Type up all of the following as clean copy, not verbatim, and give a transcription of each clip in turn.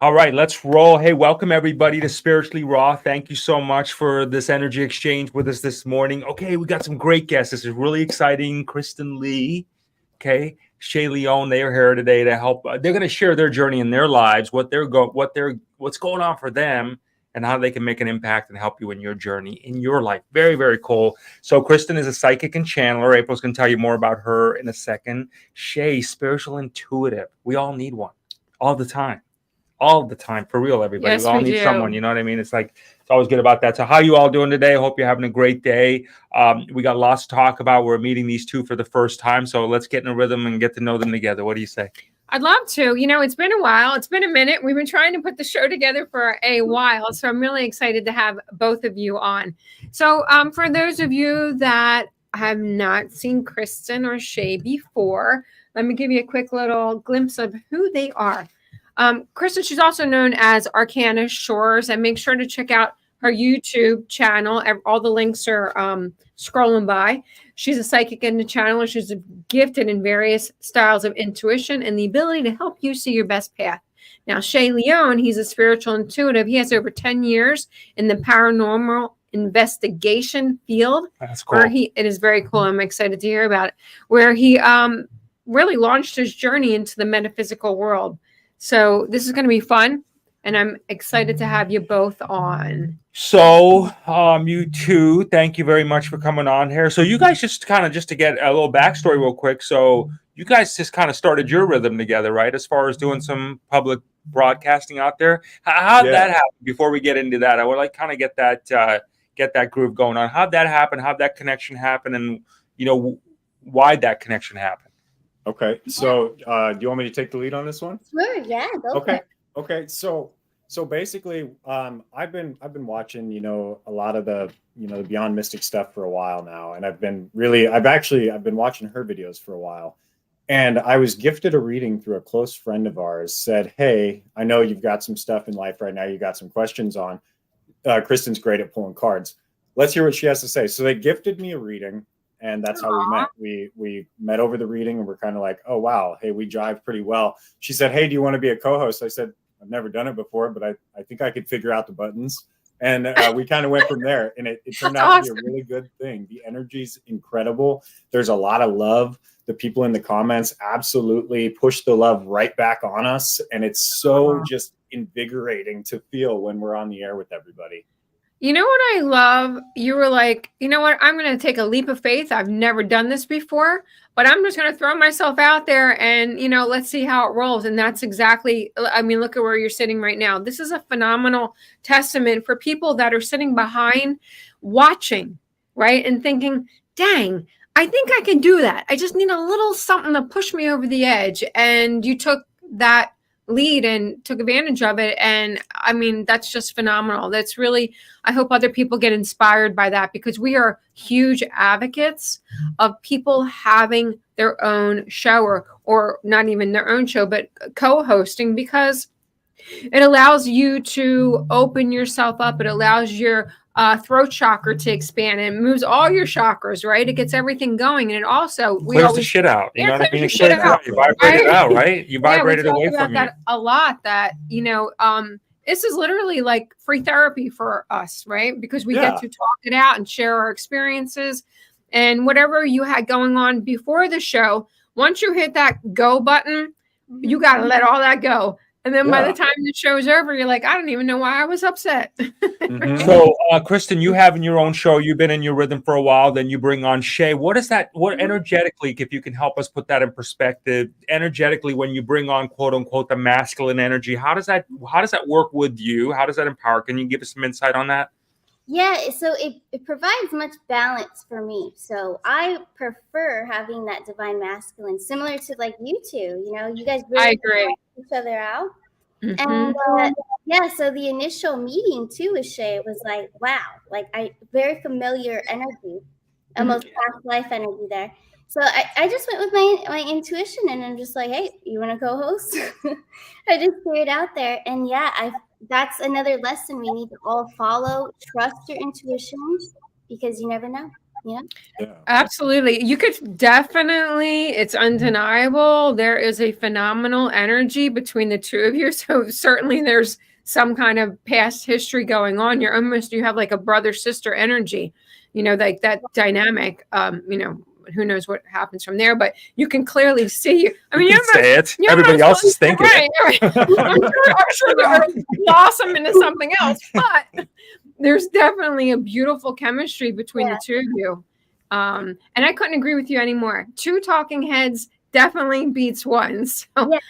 All right, let's roll. Hey, welcome everybody to Spiritually Raw. Thank you so much for this energy exchange with us this morning. Okay, we got some great guests. This is really exciting. Kristen Leigh, Shea Leone. They are here today to help. They're going to share their journey in their lives, what's going on for them, and how they can make an impact and help you in your journey in your life. Very, very cool. So Kristen is a psychic and channeler. April's going to tell you more about her in a second. Shea, spiritual intuitive. We all need one, all the time. All the time, for real, everybody. Yes, We all we need someone, do. you know what I mean? It's like, it's always good about that. So how you all doing today? I hope you're having a great day. We got lots to talk about. We're meeting these two for the first time, so let's get in a rhythm and get to know them together. What do you say? I'd love to. It's been a while. It's been a minute. We've been trying to put the show together for a while, so I'm really excited to have both of you on. So for those of you that have not seen Kristen or Shea before, let me give you a quick little glimpse of who they are. Kristen, she's also known as Arcana Shores, and make sure to check out her YouTube channel. All the links are scrolling by. She's a psychic and a channeler. She's gifted in various styles of intuition and the ability to help you see your best path. Now, Shea Leone, he's a spiritual intuitive. He has over 10 years in the paranormal investigation field. That's cool. It is very cool. I'm excited to hear about it. Where he really launched his journey into the metaphysical world. So this is going to be fun, and I'm excited to have you both on. So, you two, thank you very much for coming on here. So you guys just to get a little backstory real quick. So you guys just kind of started your rhythm together, right? As far as doing some public broadcasting out there. How'd that happen? Before we get into that, I would like kind of get that groove going on. How'd that happen? How'd that connection happen? And, why'd that connection happen? Okay, so do you want me to take the lead on this one? Sure, yeah. Okay. So basically, I've been watching, a lot of the the Beyond Mystic stuff for a while now, and I've been watching her videos for a while, and I was gifted a reading through a close friend of ours. Said, hey, I know you've got some stuff in life right now. You got some questions on. Kristen's great at pulling cards. Let's hear what she has to say. So they gifted me a reading. And that's how we met. We met over the reading, and we're kind of like, oh, wow, hey, we jive pretty well. She said, hey, do you want to be a co-host? I said, I've never done it before, but I think I could figure out the buttons. And we kind of went from there. And it turned out to be a really good thing. The energy's incredible. There's a lot of love. The people in the comments absolutely push the love right back on us. And it's so just invigorating to feel when we're on the air with everybody. You know what I love? You were like, you know what? I'm going to take a leap of faith. I've never done this before, but I'm just going to throw myself out there and, let's see how it rolls. And that's exactly, look at where you're sitting right now. This is a phenomenal testament for people that are sitting behind watching, right? And thinking, dang, I think I can do that. I just need a little something to push me over the edge. And you took that lead and took advantage of it, and that's just phenomenal. That's really, I hope other people get inspired by that, because we are huge advocates of people having their own show, or not even their own show, but co-hosting, because it allows you to open yourself up. It allows your throat chakra to expand, and it moves all your chakras, right? It gets everything going, and it also clears the shit out. You know what I mean? You vibrate it out, right? You vibrate it away from you. A lot. That this is literally like free therapy for us, right? Because we get to talk it out and share our experiences, and whatever you had going on before the show. Once you hit that go button, you got to let all that go. And then by the time the show's over, you're like, I don't even know why I was upset. So, Kristen, you have in your own show, you've been in your rhythm for a while, then you bring on Shea. What is that? What energetically, if you can help us put that in perspective, energetically, when you bring on, quote unquote, the masculine energy, how does that work with you? How does that empower? Can you give us some insight on that? Yeah, so it provides much balance for me. So I prefer having that divine masculine, similar to like you two. You guys really I agree. help each other out. Mm-hmm. And so the initial meeting too with Shea was like, wow, like very familiar energy, almost past life energy there. So I just went with my intuition, and I'm just like, hey, you want to co-host? I just threw it out there, and that's another lesson we need to all follow. Trust your intuition, because you never know. Yeah. Yeah. Absolutely. You could definitely, it's undeniable. There is a phenomenal energy between the two of you. So certainly there's some kind of past history going on. You have like a brother sister energy, like that dynamic. Who knows what happens from there, but you can clearly see. I mean, You can say it. Everybody else is thinking right, it. right. I'm sure they'll blossom into something else, but there's definitely a beautiful chemistry between the two of you. And I couldn't agree with you anymore. Two talking heads definitely beats one. So Yes.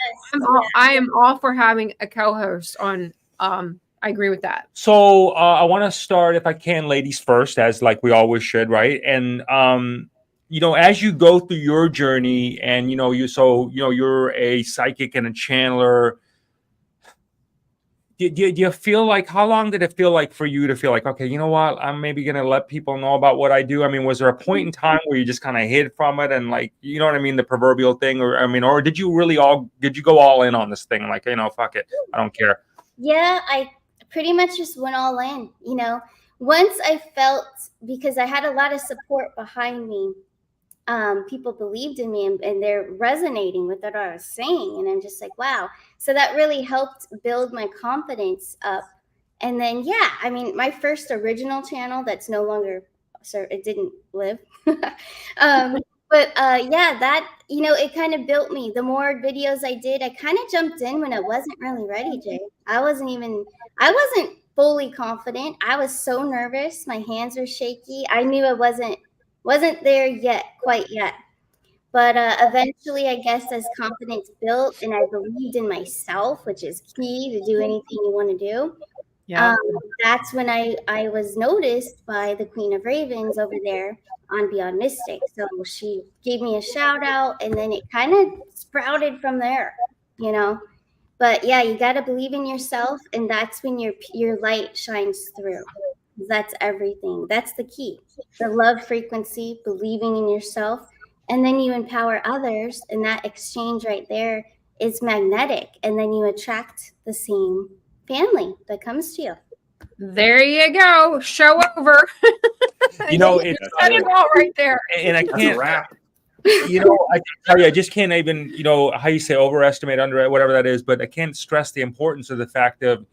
I am all for having a co-host on. I agree with that. So I want to start, if I can, ladies first, as like we always should, right? And as you go through your journey, and you're a psychic and a channeler. Do you feel like, how long did it feel like for you to feel like, okay, you know what, I'm maybe going to let people know about what I do? I mean, was there a point in time where you just kind of hid from it and like, you know what I mean? The proverbial thing, or did you go all in on this thing? Like, fuck it, I don't care. Yeah, I pretty much just went all in, once I felt, because I had a lot of support behind me. People believed in me and they're resonating with what I was saying. And I'm just like, wow. So that really helped build my confidence up. And then, I mean, my first original channel that's no longer, it didn't live. That, it kind of built me. The more videos I did, I kind of jumped in when I wasn't really ready, Jay. I wasn't fully confident. I was so nervous. My hands were shaky. I knew I wasn't there quite yet. But eventually, I guess, as confidence built and I believed in myself, which is key to do anything you want to do. Yeah. That's when I was noticed by the Queen of Ravens over there on Beyond Mystic. So she gave me a shout out, and then it kind of sprouted from there, But yeah, you got to believe in yourself, and that's when your light shines through. That's everything. That's the key. The love frequency, believing in yourself, and then you empower others, and that exchange right there is magnetic, and then you attract the same family that comes to you. There you go. Show over. It's said it all right there. And I can't wrap. I can tell you, I just can't even, how you say overestimate, whatever that is, but I can't stress the importance of the fact of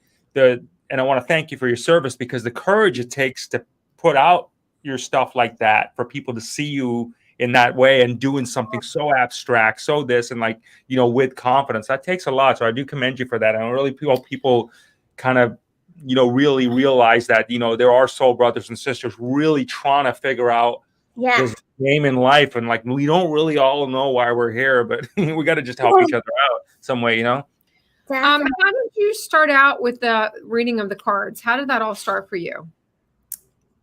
and I want to thank you for your service, because the courage it takes to put out your stuff like that for people to see you in that way and doing something so abstract, so this, and like, with confidence, that takes a lot. So I do commend you for that. And I really feel people kind of, really realize that, there are soul brothers and sisters really trying to figure out this game in life. And like, we don't really all know why we're here, but we got to just help each other out some way, How did you start out with the reading of the cards? How did that all start for you?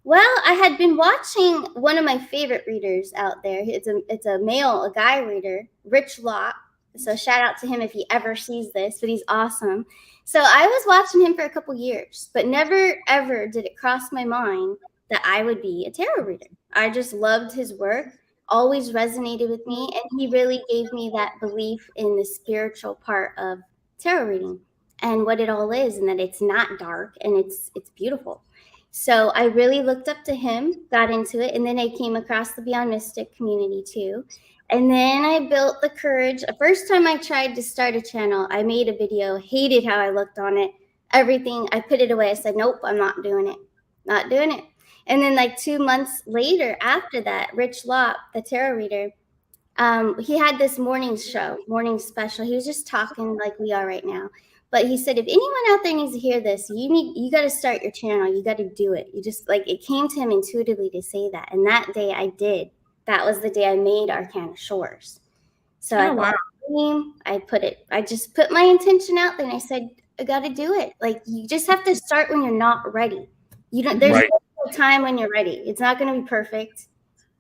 Well, I had been watching one of my favorite readers out there. It's a guy reader, Rich Lott. So shout out to him if he ever sees this, but he's awesome. So I was watching him for a couple years, but never, ever did it cross my mind that I would be a tarot reader. I just loved his work, always resonated with me, and he really gave me that belief in the spiritual part of tarot reading and what it all is, and that it's not dark and it's beautiful. So I really looked up to him, got into it, and then I came across the Beyond Mystic community too. And then I built the courage. The first time I tried to start a channel, I made a video, hated how I looked on it, everything. I put it away. I said, nope, I'm not doing it. Not doing it. And then like 2 months later after that, Rich Lott, the tarot reader, he had this morning special. He was just talking like we are right now. But he said, if anyone out there needs to hear this, you got to start your channel. You got to do it. You just it came to him intuitively to say that. And that day I did. That was the day I made Arcana Shores. So I just put my intention out there and I said, I got to do it. Like, you just have to start when you're not ready. There's no time when you're ready. It's not going to be perfect.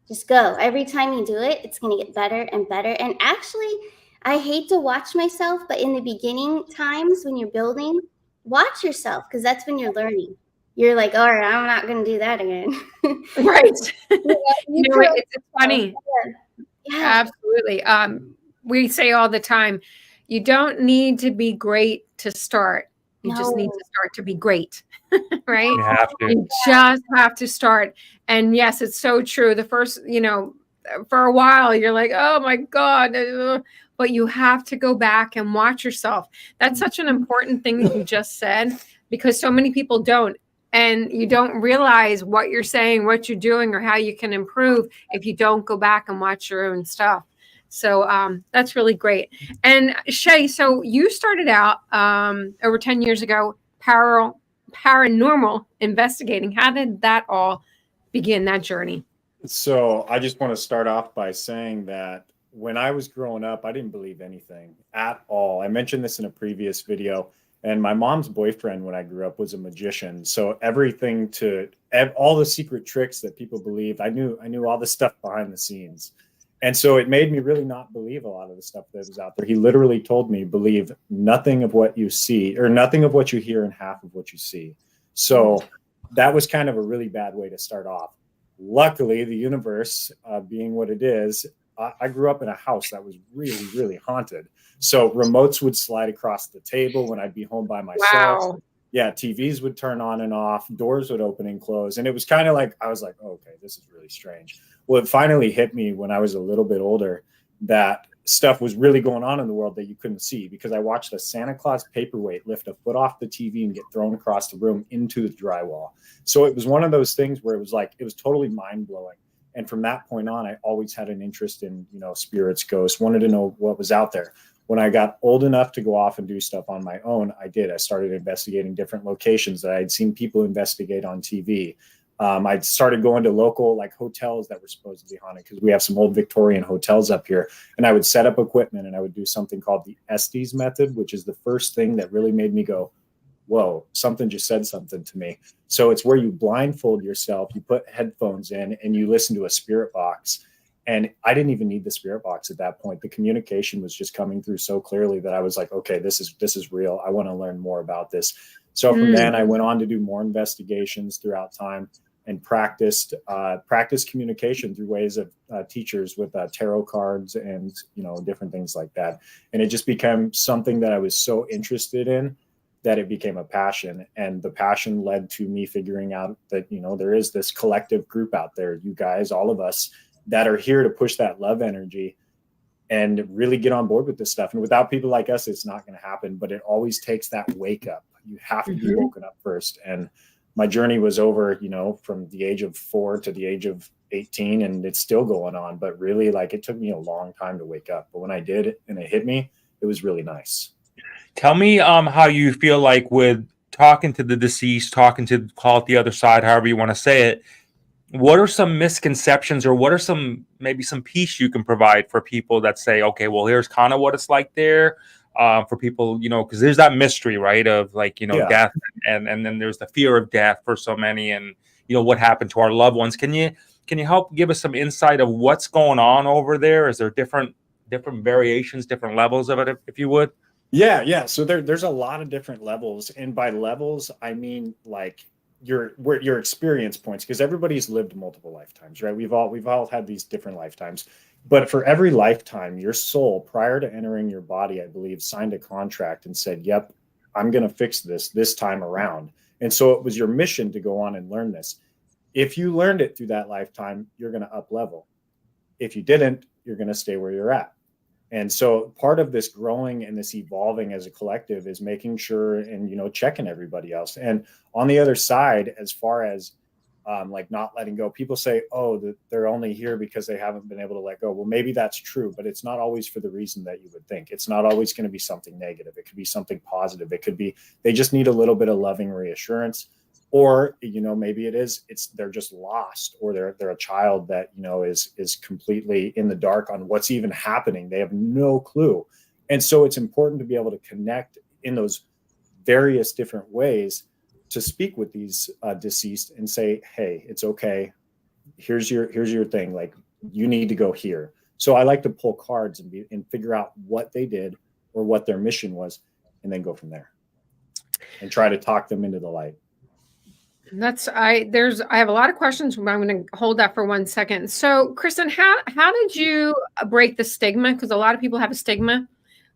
Just go. Every time you do it, it's going to get better and better. And actually, I hate to watch myself, but in the beginning times when you're building, watch yourself, because that's when you're learning. You're like, all right, I'm not going to do that again. Right. It's funny. Yeah. Absolutely. We say all the time, you don't need to be great to start. You just need No. to start to be great, right? You have to. You just have to start. And yes, it's so true. The first, for a while, you're like, oh my God. But you have to go back and watch yourself. That's such an important thing that you just said, because so many people don't. And you don't realize what you're saying, what you're doing, or how you can improve if you don't go back and watch your own stuff. So that's really great. And Shea, so you started out over 10 years ago, paranormal investigating. How did that all begin, that journey? So I just want to start off by saying that when I was growing up, I didn't believe anything at all. I mentioned this in a previous video, and my mom's boyfriend when I grew up was a magician. So everything all the secret tricks that people believed, I knew all the stuff behind the scenes. And so it made me really not believe a lot of the stuff that was out there. He literally told me, believe nothing of what you see, or nothing of what you hear and half of what you see. So that was kind of a really bad way to start off. Luckily, the universe being what it is, I grew up in a house that was really, really haunted. So remotes would slide across the table when I'd be home by myself. Wow. Yeah, TVs would turn on and off, doors would open and close. And it was kind of like, I was like, oh, okay, this is really strange. Well, it finally hit me when I was a little bit older that stuff was really going on in the world that you couldn't see, because I watched a Santa Claus paperweight lift a foot off the TV and get thrown across the room into the drywall. So it was one of those things where it was totally mind blowing. And from that point on, I always had an interest in, spirits, ghosts, wanted to know what was out there. When I got old enough to go off and do stuff on my own, I did. I started investigating different locations that I'd seen people investigate on TV. I started going to local hotels that were supposedly haunted, because we have some old Victorian hotels up here, and I would set up equipment and I would do something called the Estes method, which is the first thing that really made me go, whoa, something just said something to me. So it's where you blindfold yourself, you put headphones in and you listen to a spirit box. And I didn't even need the spirit box at that point. The communication was just coming through so clearly that I was like, okay, this is real. I want to learn more about this. So from then I went on to do more investigations throughout time and practiced communication through ways of teachers with tarot cards and, different things like that. And it just became something that I was so interested in that it became a passion. And the passion led to me figuring out that, there is this collective group out there, you guys, all of us, that are here to push that love energy and really get on board with this stuff. And without people like us, it's not going to happen, but it always takes that wake up. You have to be woken up first. And my journey was over, from the age of 4 to the age of 18, and it's still going on, but really it took me a long time to wake up. But when I did and it hit me, it was really nice. Tell me how you feel like with talking to the deceased, talking to, call it the other side, however you want to say it. What are some misconceptions, or what are maybe some peace you can provide for people that say, okay, well, here's kind of what it's like there, for people, because there's that mystery, right, of death, and then there's the fear of death for so many, and what happened to our loved ones. Can you help give us some insight of what's going on over there? Is there different variations, different levels of it, if you would? Yeah. So there's a lot of different levels, and by levels I mean your experience points, because everybody's lived multiple lifetimes, right? We've all had these different lifetimes, but for every lifetime, your soul, prior to entering your body, I believe, signed a contract and said, yep, I'm going to fix this time around. And so it was your mission to go on and learn this. If you learned it through that lifetime, you're going to up level. If you didn't, you're going to stay where you're at. And so part of this growing and this evolving as a collective is making sure and, checking everybody else. And on the other side, as far as not letting go, people say, oh, they're only here because they haven't been able to let go. Well, maybe that's true, but it's not always for the reason that you would think. It's not always going to be something negative. It could be something positive. It could be they just need a little bit of loving reassurance. Or, maybe they're just lost, or they're a child that, is completely in the dark on what's even happening. They have no clue. And so it's important to be able to connect in those various different ways to speak with these deceased and say, hey, it's okay. Here's your thing. You need to go here. So I like to pull cards and figure out what they did or what their mission was, and then go from there and try to talk them into the light. I have a lot of questions, but I'm going to hold that for 1 second. So, Kristen, how did you break the stigma? Because a lot of people have a stigma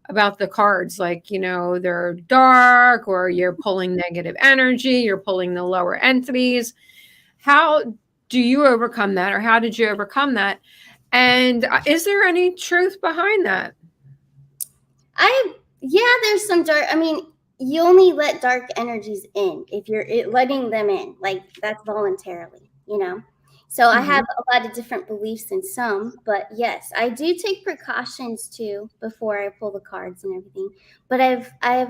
about the cards, like, you know, they're dark, or you're pulling negative energy, you're pulling the lower entities. How do you overcome that, or how did you overcome that? And is there any truth behind that? There's some dark. I mean, you only let dark energies in if you're letting them in. Like, that's voluntarily, you know. So I have a lot of different beliefs in some, but yes, I do take precautions too before I pull the cards and everything. But I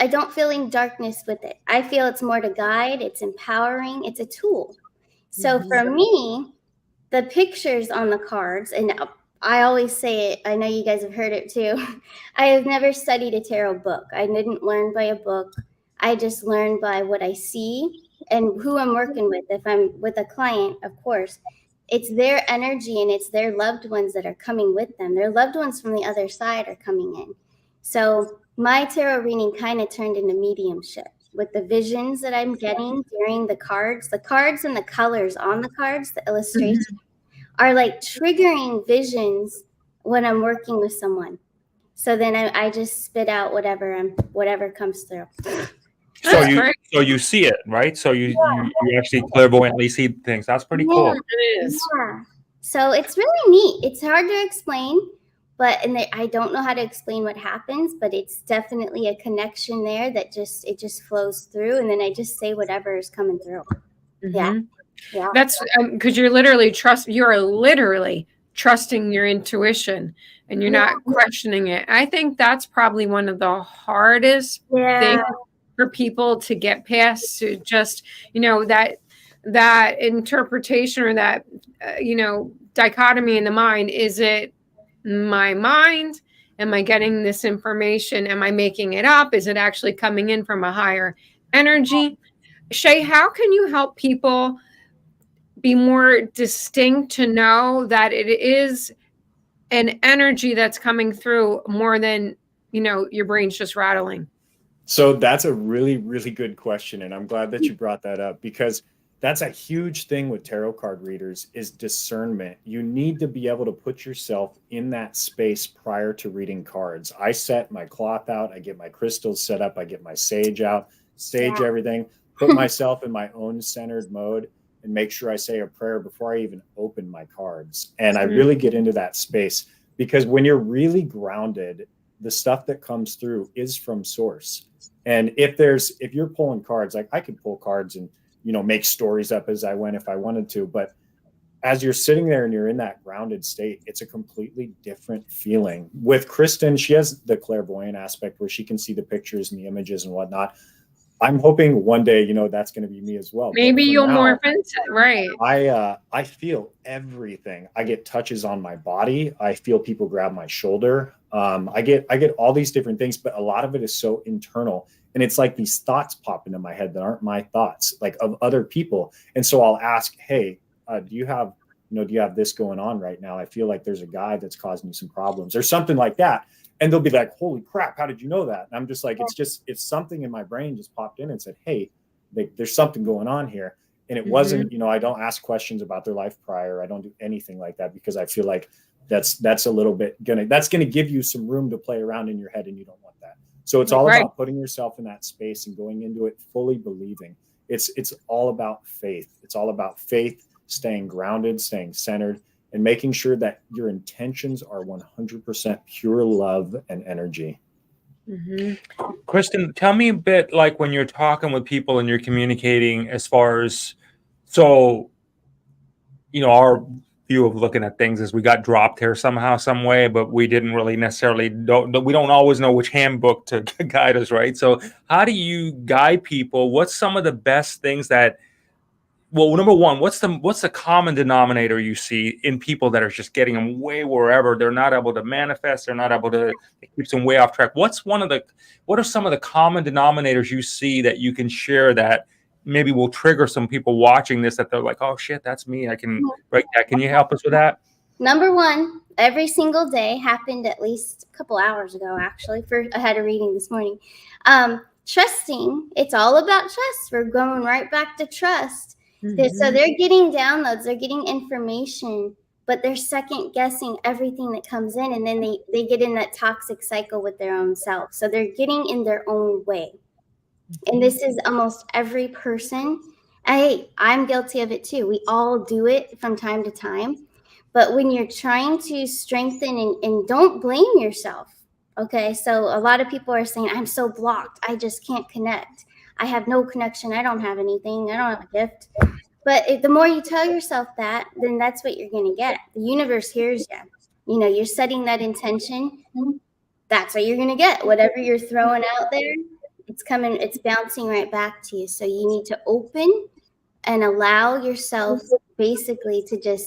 don't feel any darkness with it. I feel it's more to guide. It's empowering. It's a tool. So for me, the pictures on the cards, and I always say it, I know you guys have heard it too. I have never studied a tarot book. I didn't learn by a book. I just learned by what I see and who I'm working with. If I'm with a client, of course, it's their energy and it's their loved ones that are coming with them. Their loved ones from the other side are coming in. So my tarot reading kind of turned into mediumship with the visions that I'm getting during the cards and the colors on the cards, the illustration are like triggering visions when I'm working with someone. So then I just spit out whatever comes through. So you see it, right? So you actually clairvoyantly see things. That's pretty cool. It is. Yeah. So it's really neat. It's hard to explain, I don't know how to explain what happens, but it's definitely a connection there that it just flows through, and then I just say whatever is coming through. Yeah. That's because you're literally trusting your intuition, and you're not questioning it. I think that's probably one of the hardest things for people to get past, to just, you know, that interpretation, or that dichotomy in the mind. Is it my mind? Am I getting this information? Am I making it up? Is it actually coming in from a higher energy? Shea, how can you help people be more distinct to know that it is an energy that's coming through more than, you know, your brain's just rattling? So that's a really, really good question. And I'm glad that you brought that up, because that's a huge thing with tarot card readers is discernment. You need to be able to put yourself in that space prior to reading cards. I set my cloth out. I get my crystals set up. I get my sage out, everything, put myself in my own centered mode, and make sure I say a prayer before I even open my cards. And I really get into that space, because when you're really grounded, the stuff that comes through is from source. And if you're pulling cards, like I could pull cards and, you know, make stories up as I went if I wanted to. But as you're sitting there and you're in that grounded state, it's a completely different feeling. With Kristen, she has the clairvoyant aspect where she can see the pictures and the images and whatnot. I'm hoping one day, you know, that's going to be me as well. Maybe you'll morph into it, right? I feel everything. I get touches on my body. I feel people grab my shoulder. I get all these different things, but a lot of it is so internal. And it's like these thoughts pop into my head that aren't my thoughts, like of other people. And so I'll ask, hey, do you have this going on right now? I feel like there's a guy that's causing you some problems or something like that. And they'll be like, holy crap, how did you know that? And I'm just like, it's something in my brain just popped in and said, hey, there's something going on here. And it wasn't, you know, I don't ask questions about their life prior. I don't do anything like that, because I feel like that's a little bit that's going to give you some room to play around in your head, and you don't want that. So it's all about putting yourself in that space and going into it fully believing. It's all about faith. It's all about faith, staying grounded, staying centered, and making sure that your intentions are 100% pure love and energy. Kristen, tell me a bit, like when you're talking with people and you're communicating, as far as, so, you know, our view of looking at things is we got dropped here somehow, some way, but we didn't really necessarily we don't always know which handbook to guide us, right? So how do you guide people? What's some of the best things that, well, number one, what's the common denominator you see in people that are just getting them way wherever they're not able to manifest, they're not able to, it keeps them way off track? What are some of the common denominators you see that you can share that maybe will trigger some people watching this, that they're like, oh shit, that's me, I can break that? Can you help us with that? Number one, every single day, happened at least a couple hours ago, actually. I had a reading this morning. Trusting, it's all about trust. We're going right back to trust. So they're getting downloads, they're getting information but they're second guessing everything that comes in, and then they get in that toxic cycle with their own self. So they're getting in their own way. And this is almost every person. I'm guilty of it too. We all do it from time to time. But when you're trying to strengthen and don't blame yourself, okay? So a lot of people are saying, I'm so blocked. I just can't connect. I have no connection. I don't have anything. I don't have a gift. But the more you tell yourself that, then that's what you're going to get. The universe hears you. You know, you're setting that intention. That's what you're going to get. Whatever you're throwing out there, it's coming, it's bouncing right back to you. So you need to open and allow yourself basically to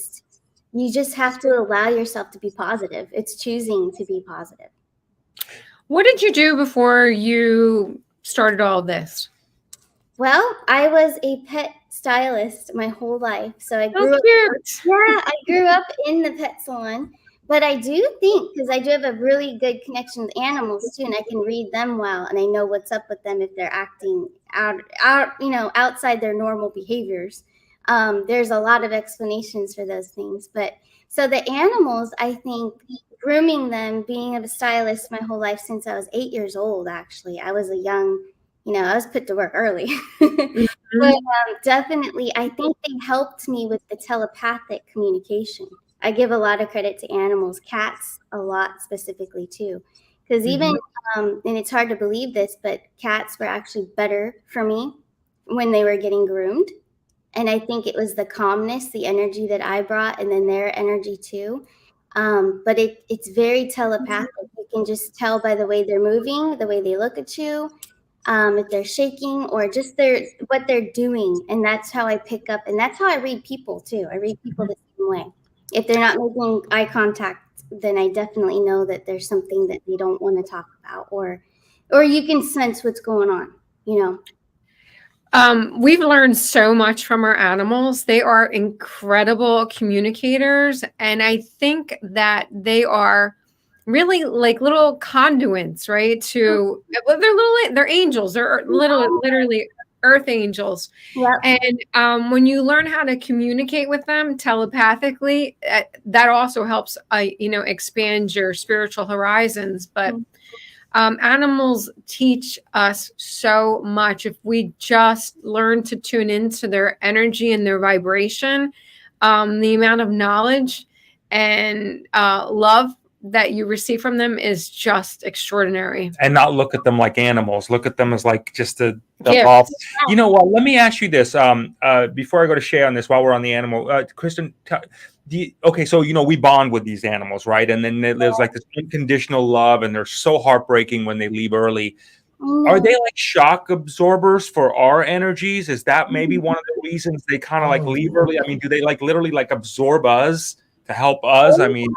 you just have to allow yourself to be positive. It's choosing to be positive. What did you do before you started all this? Well, I was a pet stylist my whole life. So I grew up, I grew up in the pet salon. But I do think, because I do have a really good connection with animals too, and I can read them well, and I know what's up with them if they're acting out, you know, outside their normal behaviors. There's a lot of explanations for those things. But so the animals, I think, grooming them, being a stylist my whole life since I was 8 years old, actually. I was a young, you know, I was put to work early. But definitely, I think they helped me with the telepathic communication. I give a lot of credit to animals, cats a lot specifically too, because even, and it's hard to believe this, but cats were actually better for me when they were getting groomed. And I think it was the calmness, the energy that I brought, and then their energy too. But it's very telepathic. You can just tell by the way they're moving, the way they look at you, if they're shaking or just what they're doing. And that's how I pick up. And that's how I read people too. I read people the same way. If they're not making eye contact, then I definitely know that there's something that they don't want to talk about, or you can sense what's going on, you know. We've learned so much from our animals. They are incredible communicators. And I think that they are really like little conduits, right? They're angels. They're literally earth angels. Yep. And when you learn how to communicate with them telepathically, that also helps, you know, expand your spiritual horizons. But animals teach us so much if we just learn to tune into their energy and their vibration. The amount of knowledge and love that you receive from them is just extraordinary. And not look at them like animals. Look at them as like just a Gift. evolved. You know what? Let me ask you this. Before I go to Shea on this, while we're on the animal, Kristen, okay, so you know we bond with these animals, right? And then there's like this unconditional love, and they're so heartbreaking when they leave early. Are they like shock absorbers for our energies? Is that maybe one of the reasons they kind of like leave early? I mean, do they like literally like absorb us to help us? I mean.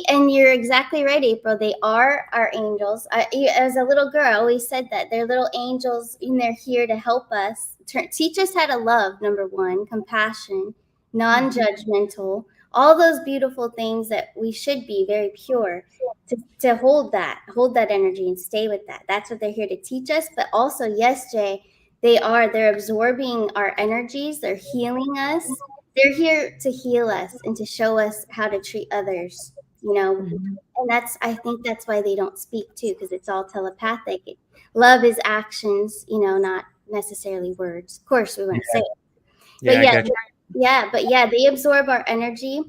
And you're exactly right, April. They are our angels. As a little girl, I always said that they're little angels, and they're here to help us, teach us how to love. Number one, compassion, non-judgmental, all those beautiful things that we should be very pure. To hold that energy and stay with that. That's what they're here to teach us. But also, yes, Jay, they're absorbing our energies. They're healing us. They're here to heal us and to show us how to treat others, you know. And I think that's why they don't speak too, because it's all telepathic. Love is actions, you know, not necessarily words. Of course, we want to say it. But they absorb our energy.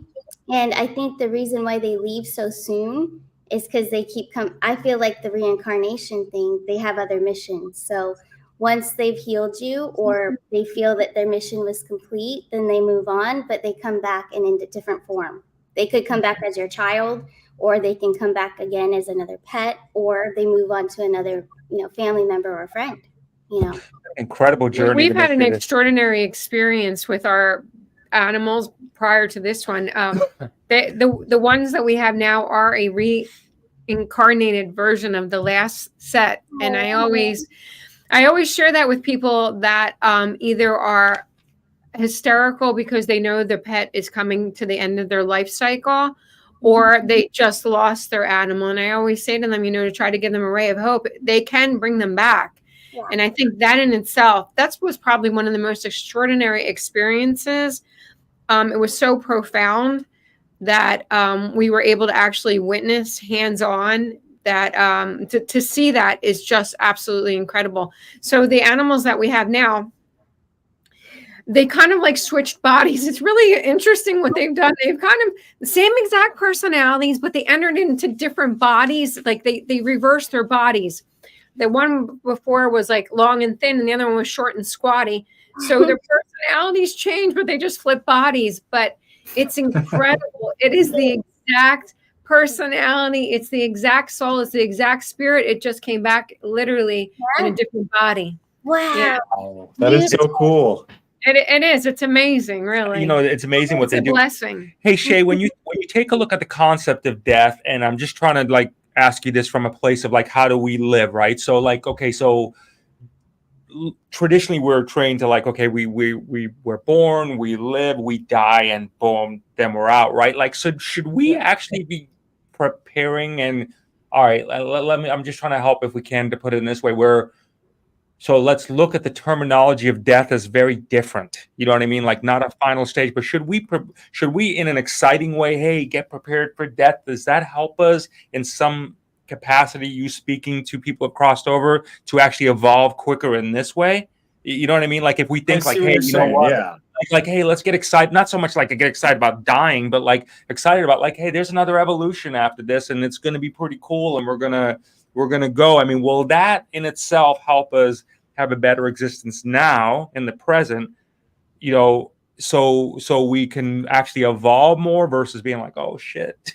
And I think the reason why they leave so soon is because they keep I feel like the reincarnation thing, they have other missions. So once they've healed you, or they feel that their mission was complete, then they move on, but they come back in a different form. They could come back as your child, or they can come back again as another pet, or they move on to another, you know, family member or friend, you know. Incredible journey. We've had an extraordinary experience with our animals prior to this one. The ones that we have now are a reincarnated version of the last set. And I always share that with people that either are hysterical because they know their pet is coming to the end of their life cycle, or they just lost their animal. And I always say to them, you know, to try to give them a ray of hope, they can bring them back. Yeah. And I think that in itself, that was probably one of the most extraordinary experiences it was so profound that we were able to actually witness hands-on that to see that is just absolutely incredible. So the animals that we have now, they kind of like switched bodies. It's really interesting what they've done. They've kind of the same exact personalities, but they entered into different bodies. Like they reversed their bodies. The one before was like long and thin, and the other one was short and squatty. So their personalities changed, but they just flip bodies. But it's incredible. It is the exact personality. It's the exact soul. It's the exact spirit. It just came back literally in a different body. Wow. Yeah. Oh, that is so cool. It is. It's amazing, really. You know, it's amazing what It's they a do. blessing. Hey, Shay, when you take a look at the concept of death, and I'm just trying to like ask you this from a place of like, how do we live, right? So like, okay, so traditionally we're trained to like, okay, we're born, we live, we die, and boom, then we're out, right? Like, so should we actually be preparing? And all right, let me, I'm just trying to help if we can to put it in this way where, so let's look at the terminology of death as very different. You know what I mean? Like not a final stage, but should we in an exciting way, hey, get prepared for death? Does that help us in some capacity, you speaking to people who have crossed over to actually evolve quicker in this way? You know what I mean? Like if we think like, hey, you know what? Yeah. Like, hey, let's get excited. Not so much like I get excited about dying, but like excited about like, hey, there's another evolution after this, and it's going to be pretty cool, and we're gonna go. I mean, will that in itself help us have a better existence now in the present? You know, so we can actually evolve more versus being like, oh shit.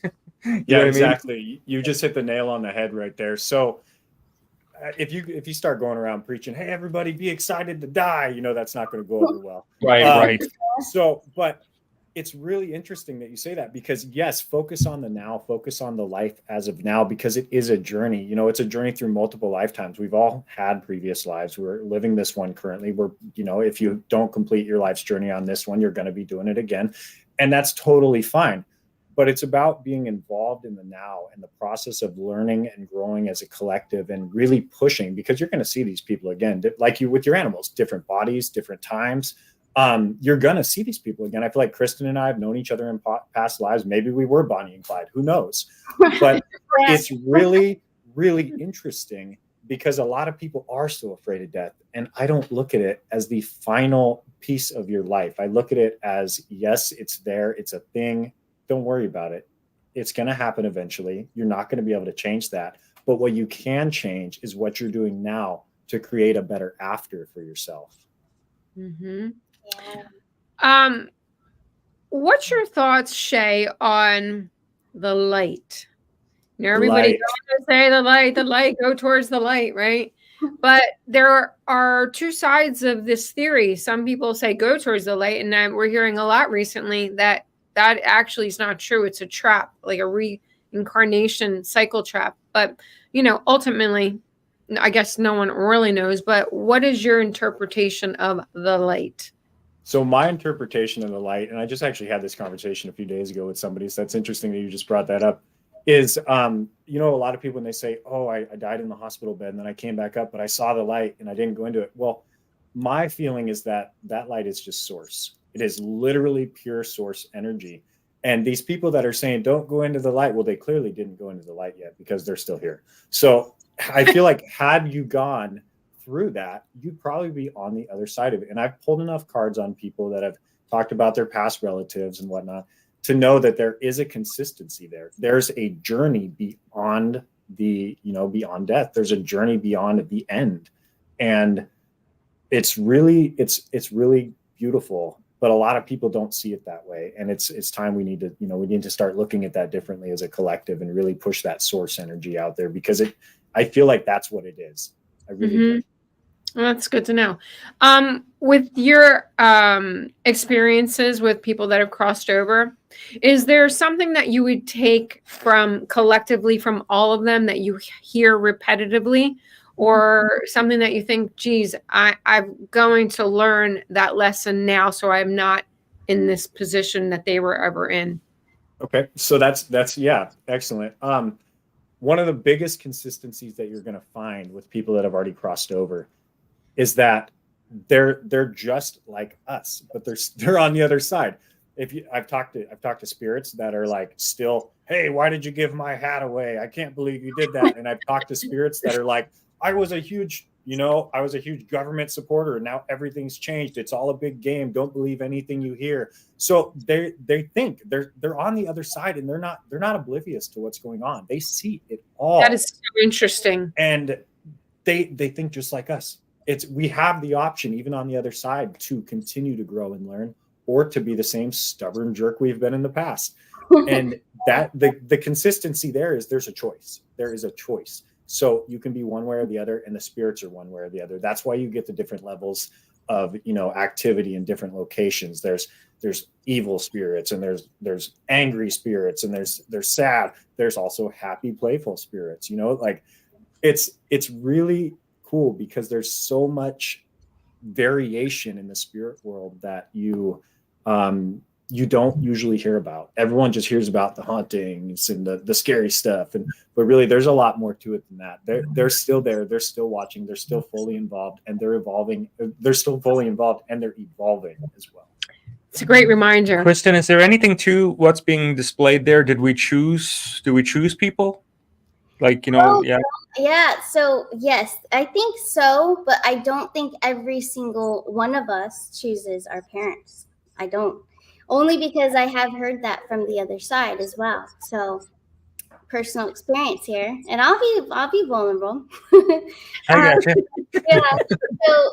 Yeah, exactly. You just hit the nail on the head right there. So if you start going around preaching, hey, everybody be excited to die, you know, that's not going to go over well. Right. So, but it's really interesting that you say that because yes, focus on the now, focus on the life as of now, because it is a journey. You know, it's a journey through multiple lifetimes. We've all had previous lives. We're living this one currently. We're, you know, if you don't complete your life's journey on this one, you're going to be doing it again. And that's totally fine. But it's about being involved in the now and the process of learning and growing as a collective and really pushing, because you're going to see these people again, like you with your animals, different bodies, different times. You're going to see these people again. I feel like Kristen and I have known each other in past lives. Maybe we were Bonnie and Clyde, who knows? But it's really, really interesting because a lot of people are so afraid of death. And I don't look at it as the final piece of your life. I look at it as, yes, it's there. It's a thing. Don't worry about it. It's going to happen eventually. You're not going to be able to change that. But what you can change is what you're doing now to create a better after for yourself. Mm-hmm. Yeah. What's your thoughts, Shay, on the light? You know, everybody going to say the light, go towards the light, right? But there are two sides of this theory. Some people say go towards the light, and we're hearing a lot recently that actually is not true. It's a trap, like a reincarnation cycle trap. But, you know, ultimately, I guess no one really knows. But what is your interpretation of the light? So my interpretation of the light, and I just actually had this conversation a few days ago with somebody, so that's interesting that you just brought that up, is, you know, a lot of people when they say, oh, I died in the hospital bed and then I came back up, but I saw the light and I didn't go into it. Well, my feeling is that light is just source. It is literally pure source energy. And these people that are saying, don't go into the light, well, they clearly didn't go into the light yet because they're still here. So I feel like had you gone through that, you'd probably be on the other side of it. And I've pulled enough cards on people that have talked about their past relatives and whatnot to know that there is a consistency there. There's a journey beyond beyond death. There's a journey beyond the end. And it's really beautiful. But a lot of people don't see it that way. And it's time we need to start looking at that differently as a collective and really push that source energy out there, because I feel like that's what it is. I really do. Well, that's good to know. With your experiences with people that have crossed over, is there something that you would take from collectively from all of them that you hear repetitively, or something that you think, geez, I'm going to learn that lesson now so I'm not in this position that they were ever in? Okay, so that's yeah, excellent. One of the biggest consistencies that you're going to find with people that have already crossed over is that they're just like us, but they're on the other side. I've talked to spirits that are like still, hey, why did you give my hat away? I can't believe you did that. And I've talked to spirits that are like, I was a huge government supporter, and now everything's changed. It's all a big game. Don't believe anything you hear. So they think they're on the other side, and they're not oblivious to what's going on. They see it all. That is so interesting. And they think just like us. We have the option, even on the other side, to continue to grow and learn, or to be the same stubborn jerk we've been in the past. And that the consistency there's a choice. There is a choice. So you can be one way or the other, and the spirits are one way or the other. That's why you get the different levels of, activity in different locations. There's evil spirits, and there's angry spirits, and there's sad. There's also happy, playful spirits. Like it's really cool because there's so much variation in the spirit world that you don't usually hear about. Everyone just hears about the hauntings and the scary stuff, but really there's a lot more to it than that. They're still there, they're still watching, they're still fully involved, and they're evolving. They're still fully involved, and they're evolving as well. It's a great reminder. Kristen, is there anything to what's being displayed there? Do we choose people? Like, Yeah. So yes, I think so, but I don't think every single one of us chooses our parents. I don't, only because I have heard that from the other side as well. So personal experience here, and I'll be vulnerable. I gotcha. Yeah. So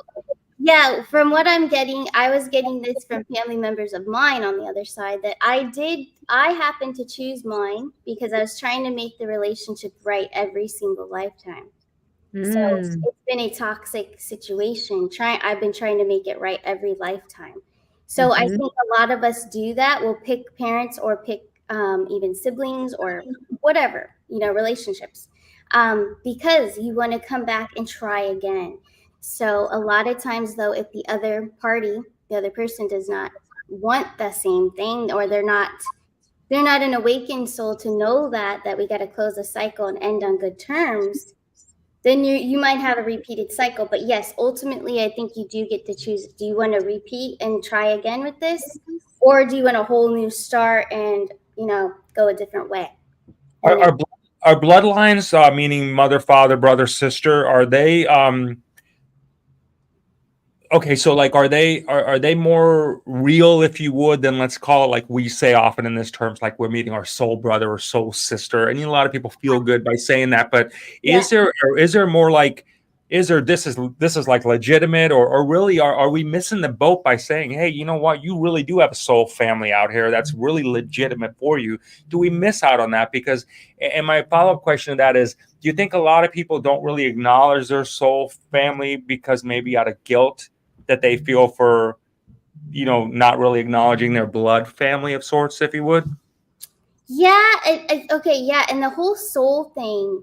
yeah, from what I'm getting, I was getting this from family members of mine on the other side, that I happened to choose mine because I was trying to make the relationship right every single lifetime. So it's been a toxic situation. I've been trying to make it right every lifetime. So I think a lot of us do that. We'll pick parents, or pick even siblings, or whatever, relationships, because you want to come back and try again. So a lot of times, though, if the other person does not want the same thing, or they're not an awakened soul to know that we got to close the cycle and end on good terms, then you might have a repeated cycle. But yes, ultimately, I think you do get to choose. Do you want to repeat and try again with this, or do you want a whole new start and go a different way? Are bloodlines, meaning mother, father, brother, sister, are they okay, so like are they more real, if you would, than, let's call it, like we say often in this terms, like we're meeting our soul brother or soul sister? And a lot of people feel good by saying that, but is there more like, this is like legitimate, or really are we missing the boat by saying, hey, you know what, you really do have a soul family out here that's really legitimate for you? Do we miss out on that? Because, and my follow-up question to that is, do you think a lot of people don't really acknowledge their soul family because maybe out of guilt that they feel for, not really acknowledging their blood family of sorts, if you would? Yeah. Okay. Yeah. And the whole soul thing,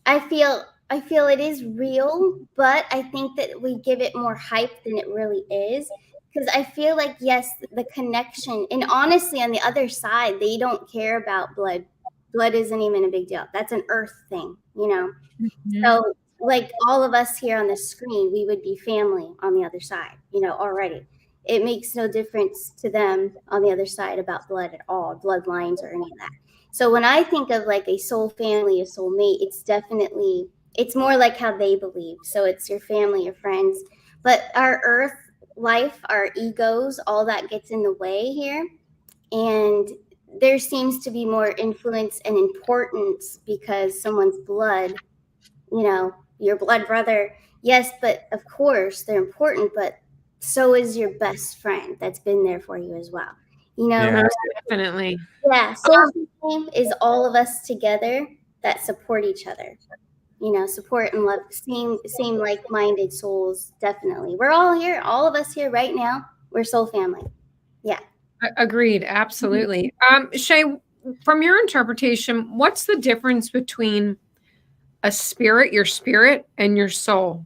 I feel it is real, but I think that we give it more hype than it really is. Because I feel like, yes, the connection, and honestly, on the other side, they don't care about blood. Blood isn't even a big deal. That's an earth thing, So like all of us here on the screen, we would be family on the other side, already. It makes no difference to them on the other side about blood at all, bloodlines or any of that. So when I think of like a soul family, a soul mate, it's more like how they believe. So it's your family, your friends. But our earth life, our egos, all that gets in the way here. And there seems to be more influence and importance because someone's blood, your blood brother. Yes, but of course they're important, but so is your best friend that's been there for you as well. Definitely. Yeah. Soul family is all of us together that support each other. Support and love, same like-minded souls. Definitely. We're all here, all of us here right now. We're soul family. Yeah. Agreed. Absolutely. Shea, from your interpretation, what's the difference between your spirit, and your soul?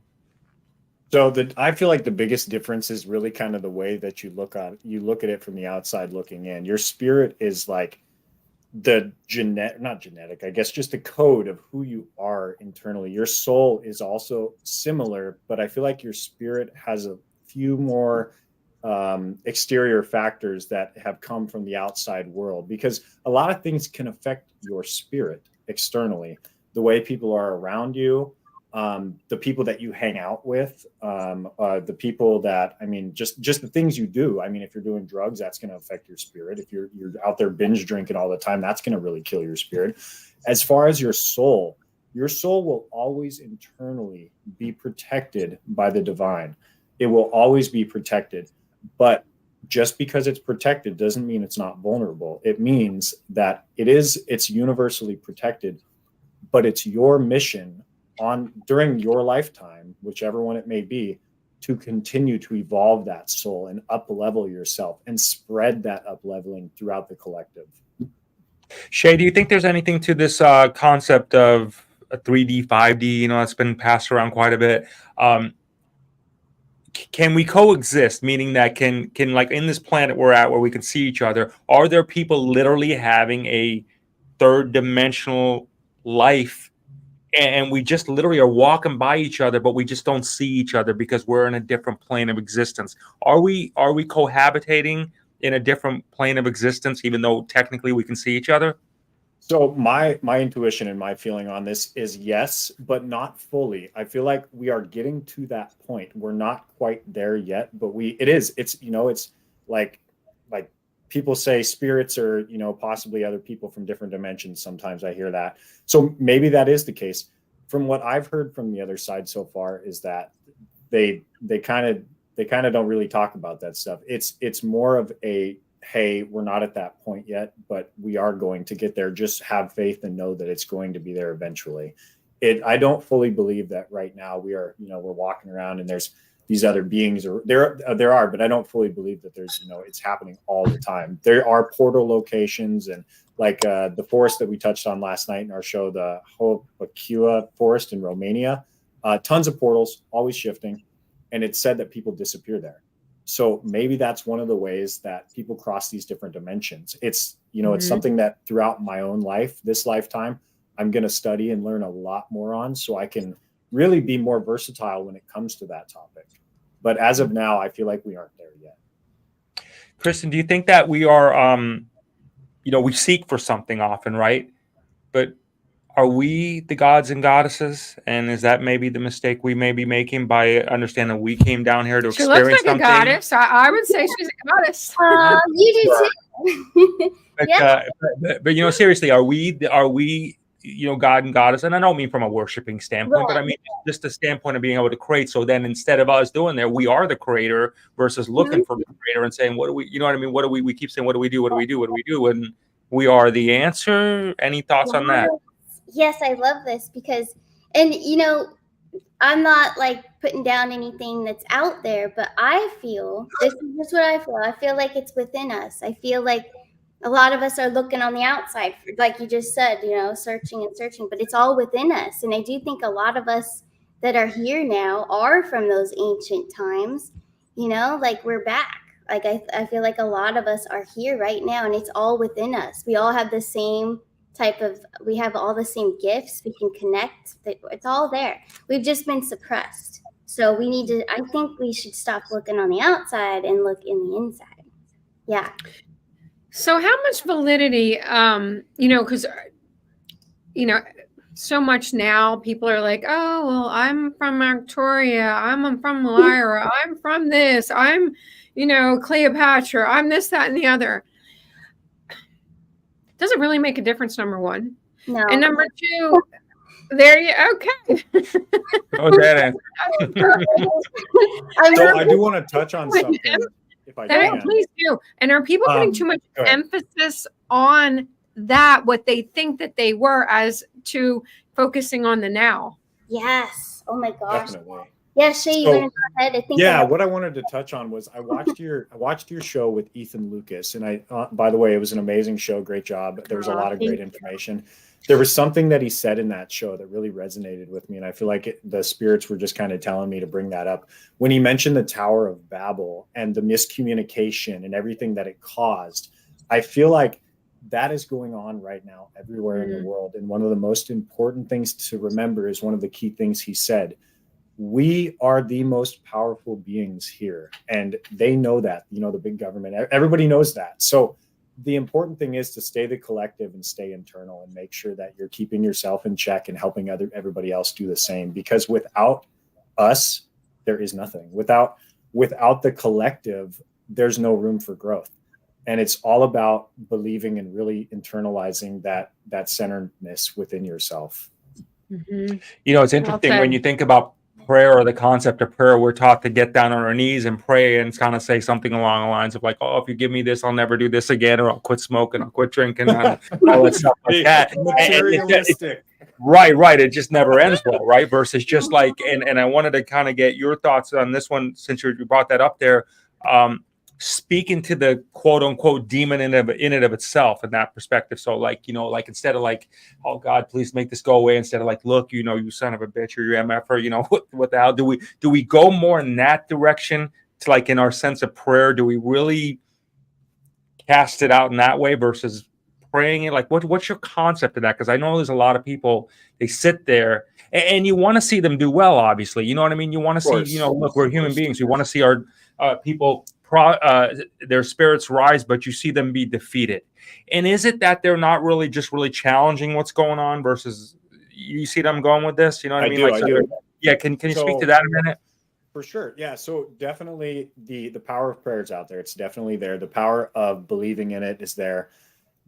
So I feel like the biggest difference is really kind of the way that you look at it from the outside looking in. Your spirit is like the not genetic, I guess, just the code of who you are internally. Your soul is also similar, but I feel like your spirit has a few more exterior factors that have come from the outside world, because a lot of things can affect your spirit externally, the way people are around you, the people that you hang out with, the people that, I mean, just the things you do. I mean, if you're doing drugs, that's going to affect your spirit. If you're out there binge drinking all the time, that's going to really kill your spirit. As far as your soul will always internally be protected by the divine. It will always be protected. But just because it's protected doesn't mean it's not vulnerable. It means that it's universally protected, but it's your mission during your lifetime, whichever one it may be, to continue to evolve that soul and up-level yourself and spread that up-leveling throughout the collective. Shea, do you think there's anything to this concept of a 3D, 5D? It's been passed around quite a bit. Can we coexist? Meaning that can like in this planet we're at, where we can see each other, are there people literally having a third dimensional life, and we just literally are walking by each other, but we just don't see each other because we're in a different plane of existence? Are we cohabitating in a different plane of existence, even though technically we can see each other? So my intuition and my feeling on this is yes, but not fully. I feel like we are getting to that point. We're not quite there yet, but it's like people say spirits are, possibly other people from different dimensions. Sometimes I hear that. So maybe that is the case. From what I've heard from the other side so far is that they kind of don't really talk about that stuff. It's more of a, hey, we're not at that point yet, but we are going to get there. Just have faith and know that it's going to be there eventually. I don't fully believe that right now we're walking around and there's these other beings, or there are, but I don't fully believe that there's, it's happening all the time. There are portal locations, and like the forest that we touched on last night in our show, the Hobokia forest in Romania, tons of portals, always shifting. And it's said that people disappear there. So maybe that's one of the ways that people cross these different dimensions. It's, it's something that throughout my own life, this lifetime, I'm going to study and learn a lot more on, so I can really be more versatile when it comes to that topic. But as of now, I feel like we aren't there yet. Kristen, do you think that we are, we seek for something often, right? But are we the gods and goddesses? And is that maybe the mistake we may be making by understanding we came down here to experience something? She looks like a goddess. I would say she's a goddess. You do too. But, Yeah. but seriously, are we God and goddess? And I don't mean from a worshiping standpoint, but I mean just the standpoint of being able to create. So then instead of us doing that, we are the creator versus looking for the creator and saying, what do we, what I mean? What do we keep saying, what do we do? What do we do? What do we do? And we are the answer. Any thoughts on that? Yes, I love this because, and I'm not like putting down anything that's out there, but I feel, this is just what I feel. I feel like it's within us. I feel like a lot of us are looking on the outside, like you just said, searching and searching, but it's all within us. And I do think a lot of us that are here now are from those ancient times, like we're back. Like I feel like a lot of us are here right now, and it's all within us. We all have the same we have all the same gifts. We can connect. It's all there. We've just been suppressed. So I think we should stop looking on the outside and look in the inside. Yeah. So how much validity, because, so much now people are like, oh, well, I'm from Victoria. I'm from Lyra. I'm from this. I'm, Cleopatra. I'm this, that, and the other. Does it really make a difference, number one? No. And number two, okay. Oh, that So I do want to touch on something, if I can. Please do. And are people putting too much emphasis on that, what they think that they were, as to focusing on the now? Yes. Oh my gosh. Definitely. Yeah, Shea, you want to go ahead? I think. Yeah, what I wanted to touch on was I watched your show with Ethan Lucas, and by the way, it was an amazing show. Great job. There was a lot of great information. There was something that he said in that show that really resonated with me, and I feel like the spirits were just kind of telling me to bring that up. When he mentioned the Tower of Babel and the miscommunication and everything that it caused, I feel like that is going on right now everywhere in the world. And one of the most important things to remember is one of the key things he said. we are the most powerful beings here, and they know that, you know, the big government, everybody knows that. So the important thing is to stay the collective and stay internal and make sure that you're keeping yourself in check and helping everybody else do the same, because without us, there is nothing. Without the collective, there's no room for growth. And it's all about believing and really internalizing that centeredness within yourself. Mm-hmm. You know, it's interesting when you think about prayer or the concept of prayer. We're taught to get down on our knees and pray and kind of say something along the lines of like, oh, if you give me this, I'll never do this again, or I'll quit smoking, I'll quit drinking, all that stuff like that. Materialistic. Right. It just never ends well, right? Versus just like, and I wanted to kind of get your thoughts on this one, since you brought that up there. Speaking to the quote unquote demon in it of itself, in that perspective. So like, you know, like instead of like, oh God, please make this go away, instead of like, look, you know, you son of a bitch, or you MF, you know, what the hell, do we go more in that direction to like in our sense of prayer? Do we really cast it out in that way versus praying it? Like what's your concept of that? Because I know there's a lot of people, they sit there and you want to see them do well, obviously, you know what I mean? You want to see, you know, look, we're human beings. We want to see our people their spirits rise, but you see them be defeated. And is it that they're not really challenging what's going on versus, you see them going with this? You know what I mean? I do. Yeah. Can you speak to that a minute? For sure. Yeah. So definitely the power of prayer is out there. It's definitely there. The power of believing in it is there.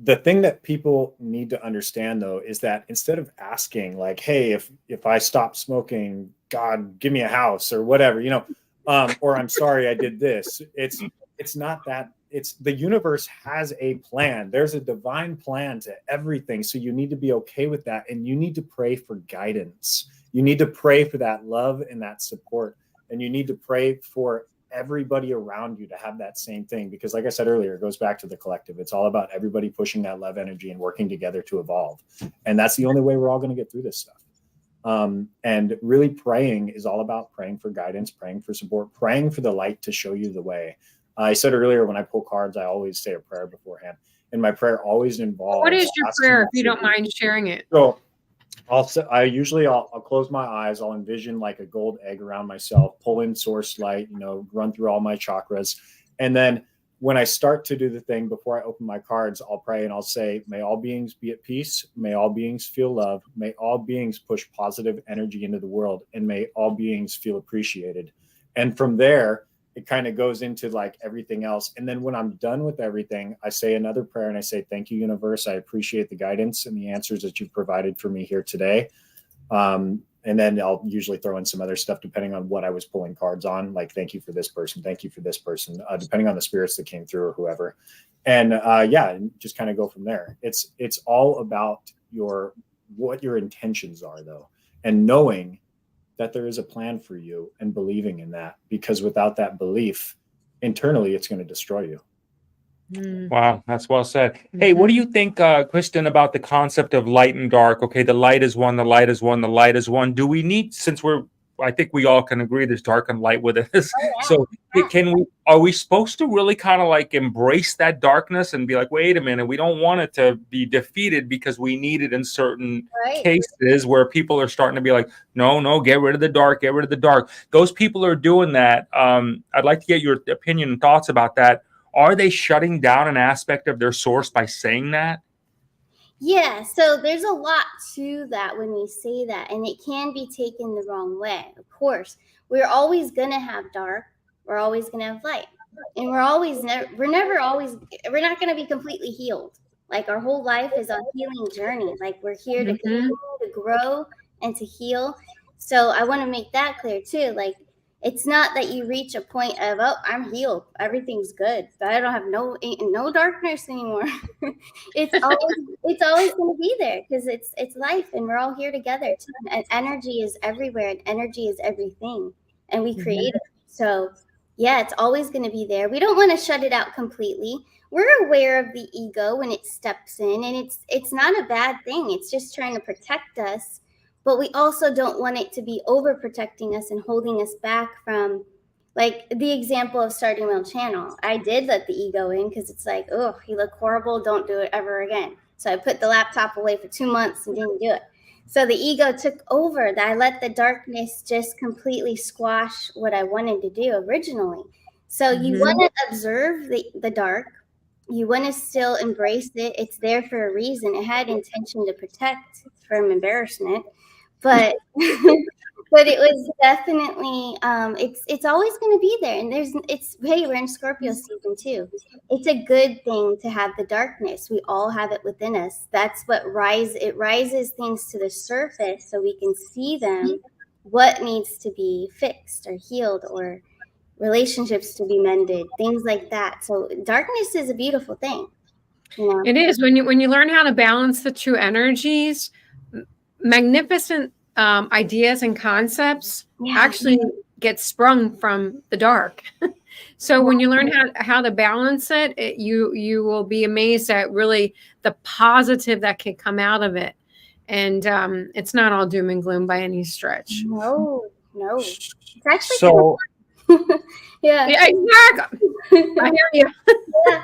The thing that people need to understand, though, is that instead of asking like, hey, if I stop smoking, God, give me a house or whatever, you know, or I'm sorry I did this. It's not that. It's the universe has a plan. There's a divine plan to everything. So you need to be okay with that. And you need to pray for guidance. You need to pray for that love and that support. And you need to pray for everybody around you to have that same thing. Because like I said earlier, it goes back to the collective. It's all about everybody pushing that love energy and working together to evolve. And that's the only way we're all going to get through this stuff. And really praying is all about praying for guidance, praying for support, praying for the light to show you the way. I said earlier, when I pull cards, I always say a prayer beforehand, and my prayer always involves. What is your prayer, if you don't mind sharing it? So I'll close my eyes. I'll envision like a gold egg around myself, pull in source light, you know, run through all my chakras. And then when I start to do the thing, before I open my cards, I'll pray and I'll say, may all beings be at peace. May all beings feel love. May all beings push positive energy into the world, and may all beings feel appreciated. And from there, it kind of goes into like everything else. And then when I'm done with everything, I say another prayer and I say, thank you, universe. I appreciate the guidance and the answers that you've provided for me here today. And then I'll usually throw in some other stuff depending on what I was pulling cards on, like thank you for this person, thank you for this person, depending on the spirits that came through or whoever. And just kind of go from there. It's all about what your intentions are, though, and knowing that there is a plan for you and believing in that, because without that belief internally, it's going to destroy you. Wow, that's well said. Hey, what do you think, Kristen, about the concept of light and dark? Okay, the light is one, the light is one, the light is one. Do we need, since I think we all can agree there's dark and light with it. So are we supposed to really kind of like embrace that darkness and be like, wait a minute, we don't want it to be defeated because we need it in certain cases where people are starting to be like, no, get rid of the dark, get rid of the dark. Those people are doing that. I'd like to get your opinion and thoughts about that. Are they shutting down an aspect of their source by saying that? Yeah, so there's a lot to that when we say that, and it can be taken the wrong way. Of course, we're always going to have dark, we're always going to have light, and we're not going to be completely healed. Like our whole life is a healing journey. Like we're here to continue to grow and to heal. So I want to make that clear too. Like, it's not that you reach a point of, oh, I'm healed, everything's good, but I don't have no darkness anymore. It's always going to be there because it's life, and we're all here together. And energy is everywhere, and energy is everything, and we create it. So yeah, it's always going to be there. We don't want to shut it out completely. We're aware of the ego when it steps in, and it's not a bad thing. It's just trying to protect us. But we also don't want it to be overprotecting us and holding us back from, like the example of starting my own channel. I did let the ego in because it's like, oh, you look horrible, don't do it ever again. So I put the laptop away for 2 months and didn't do it. So the ego took over. I let the darkness just completely squash what I wanted to do originally. So you want to observe the dark. You want to still embrace it. It's there for a reason. It had intention to protect from embarrassment, but but it was definitely it's always going to be there. And hey, we're in Scorpio season 2. It's a good thing to have the darkness. We all have it within us. That's what rises things to the surface so we can see them, what needs to be fixed or healed, or relationships to be mended, things like that. So darkness is a beautiful thing. You know? It is. When you learn how to balance the two energies, magnificent ideas and concepts actually get sprung from the dark. So when you learn how to balance it, you will be amazed at really the positive that can come out of it. And it's not all doom and gloom by any stretch. No. It's actually So yeah, exactly. I hear you. I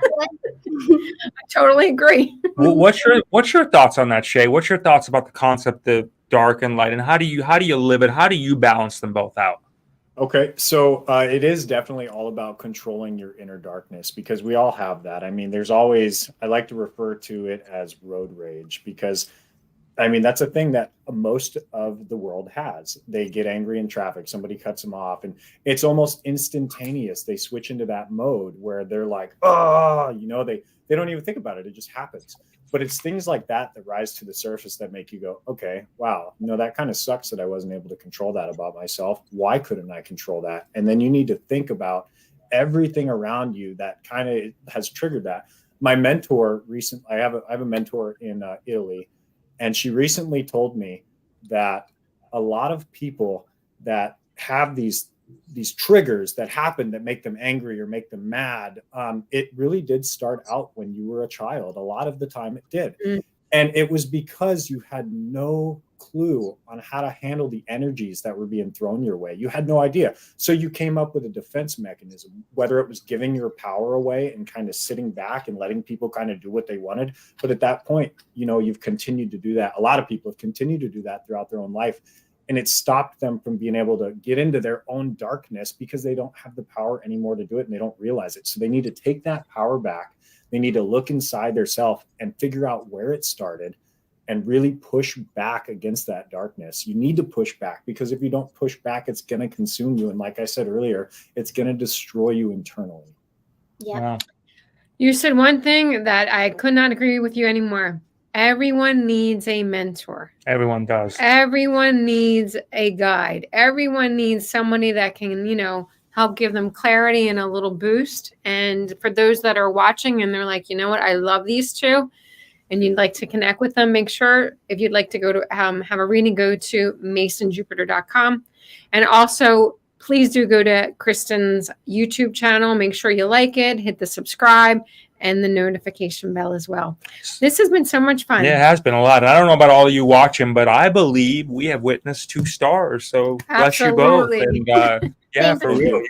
totally agree. what's your thoughts on that, Shay? What's your thoughts about the concept of dark and light, and how do you live it? How do you balance them both out? Okay, so it is definitely all about controlling your inner darkness, because we all have that. I mean, I like to refer to it as road rage, because I mean, that's a thing that most of the world has. They get angry in traffic, somebody cuts them off, and it's almost instantaneous. They switch into that mode where they're like, oh, they don't even think about it. It just happens. But it's things like that rise to the surface that make you go, okay, wow, that kind of sucks that I wasn't able to control that about myself. Why couldn't I control that? And then you need to think about everything around you that kind of has triggered that. My mentor I have a mentor in Italy. And she recently told me that a lot of people that have these triggers that happen that make them angry or make them mad, it really did start out when you were a child. A lot of the time it did. And it was because you had no clue on how to handle the energies that were being thrown your way. You had no idea. So you came up with a defense mechanism, whether it was giving your power away and kind of sitting back and letting people kind of do what they wanted. But at that point, you've continued to do that. A lot of people have continued to do that throughout their own life. And it stopped them from being able to get into their own darkness because they don't have the power anymore to do it, and they don't realize it. So they need to take that power back. They need to look inside their self and figure out where it started and really push back against that darkness. You need to push back, because if you don't push back, it's going to consume you. And like I said earlier, it's going to destroy you internally. Yeah. Wow. You said one thing that I could not agree with you anymore. Everyone needs a mentor. Everyone does. Everyone needs a guide. Everyone needs somebody that can, help give them clarity and a little boost. And for those that are watching and they're like, you know what, I love these two, and you'd like to connect with them, make sure, if you'd like to go to have a reading, go to masonjupiter.com. And also, please do go to Kristen's YouTube channel. Make sure you like it, hit the subscribe and the notification bell as well. This has been so much fun. Yeah, it has been a lot. I don't know about all of you watching, but I believe we have witnessed 2 stars. So bless you both. And yeah, for real, you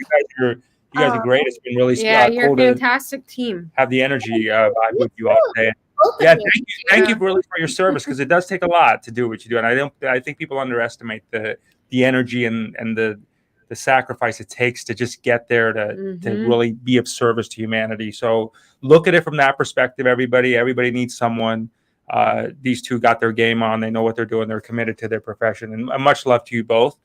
guys are great. It's been really you're cool a fantastic team. have the energy vibe with you all today. Yeah, thank you really for your service, because it does take a lot to do what you do, and I think people underestimate the energy and the sacrifice it takes to just get there to really be of service to humanity. So look at it from that perspective. Everybody needs someone. These 2 got their game on. They know what they're doing. They're committed to their profession. And much love to you both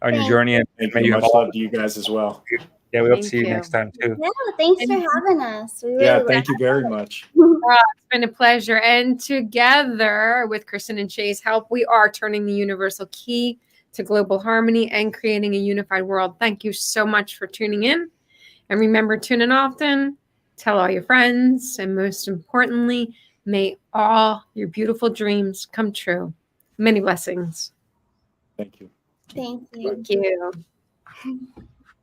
on your journey. And much love to you guys as well. Yeah, we hope to see you next time too. Yeah, thanks for having us. Thank you very much. It's been a pleasure. And together with Kristen and Shay's help, we are turning the universal key to global harmony and creating a unified world. Thank you so much for tuning in. And remember, tune in often, tell all your friends, and most importantly, may all your beautiful dreams come true. Many blessings. Thank you. Thank you. Thank you.